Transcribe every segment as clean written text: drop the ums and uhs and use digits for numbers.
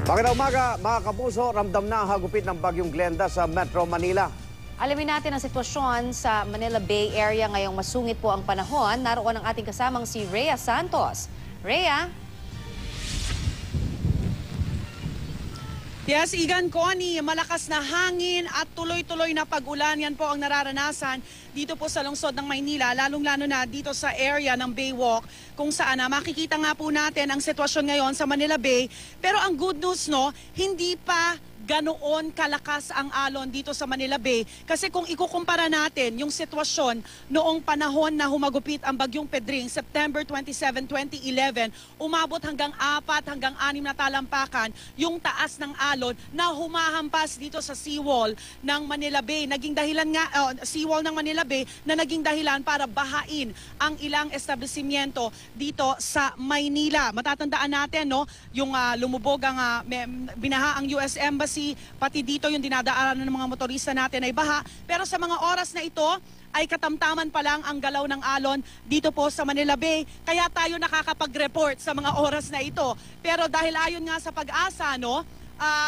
Magandang umaga, mga kapuso. Ramdam na ang hagupit ng bagyong Glenda sa Metro Manila. Alamin natin ang sitwasyon sa Manila Bay Area ngayong masungit po ang panahon. Naroon ang ating kasamang si Rhea Santos. Rhea? Yes, Igan, Connie, malakas na hangin at tuloy-tuloy na pag-ulan. Yan po ang nararanasan dito po sa lungsod ng Maynila, lalong-lalo na dito sa area ng Baywalk, kung saan makikita nga po natin ang sitwasyon ngayon sa Manila Bay. Pero ang good news, no, hindi pa ganoon kalakas ang alon dito sa Manila Bay. Kasi kung ikukumpara natin yung sitwasyon noong panahon na humagupit ang bagyong Pedring, September 27, 2011, umabot hanggang 4 hanggang 6 na talampakan yung taas ng alon na humahampas dito sa seawall ng Manila Bay. Naging dahilan nga, seawall ng Manila Bay na naging dahilan para bahain ang ilang establishmento dito sa Maynila. Matatandaan natin, no, yung lumubog ang binaha ang US Embassy, pati dito yung dinadaanan ng mga motorista natin ay baha. Pero sa mga oras na ito ay katamtaman pa lang ang galaw ng alon dito po sa Manila Bay. Kaya tayo nakakapag-report sa mga oras na ito. Pero dahil ayon nga sa Pag-asa, no,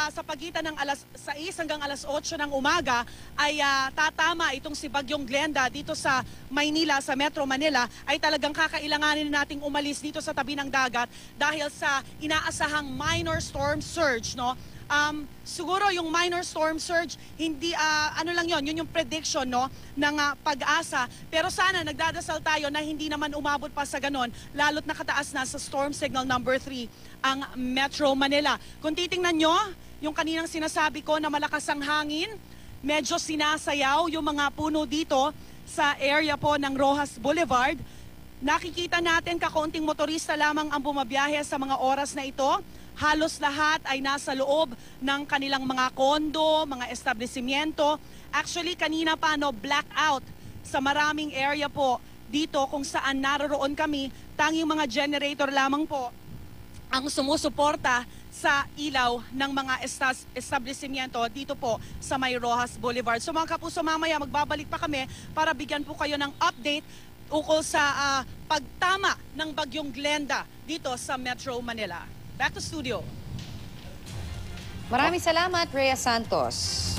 sa pagitan ng alas 6 hanggang alas 8 ng umaga ay tatama itong si Bagyong Glenda dito sa Maynila, sa Metro Manila, ay talagang kakailanganin nating umalis dito sa tabi ng dagat dahil sa inaasahang minor storm surge, no? Siguro yung minor storm surge, hindi, ano lang yun yung prediction, no, ng Pag-asa. Pero sana nagdadasal tayo na hindi naman umabot pa sa ganon, lalo't nakataas na sa storm signal number 3 ang Metro Manila. Kung titingnan nyo, yung kaninang sinasabi ko na malakas ang hangin, medyo sinasayaw yung mga puno dito sa area po ng Rojas Boulevard. Nakikita natin kakaunting motorista lamang ang bumabiyahe sa mga oras na ito. Halos lahat ay nasa loob ng kanilang mga kondo, mga establishmento. Actually, kanina pa, no, blackout sa maraming area po dito kung saan naroroon kami. Tanging mga generator lamang po ang sumusuporta sa ilaw ng mga establishmento dito po sa May Rojas Boulevard. So mga kapuso, mamaya magbabalik pa kami para bigyan po kayo ng update ukol sa pagtama ng bagyong Glenda dito sa Metro Manila. Back to studio. Maraming salamat, Rhea Santos.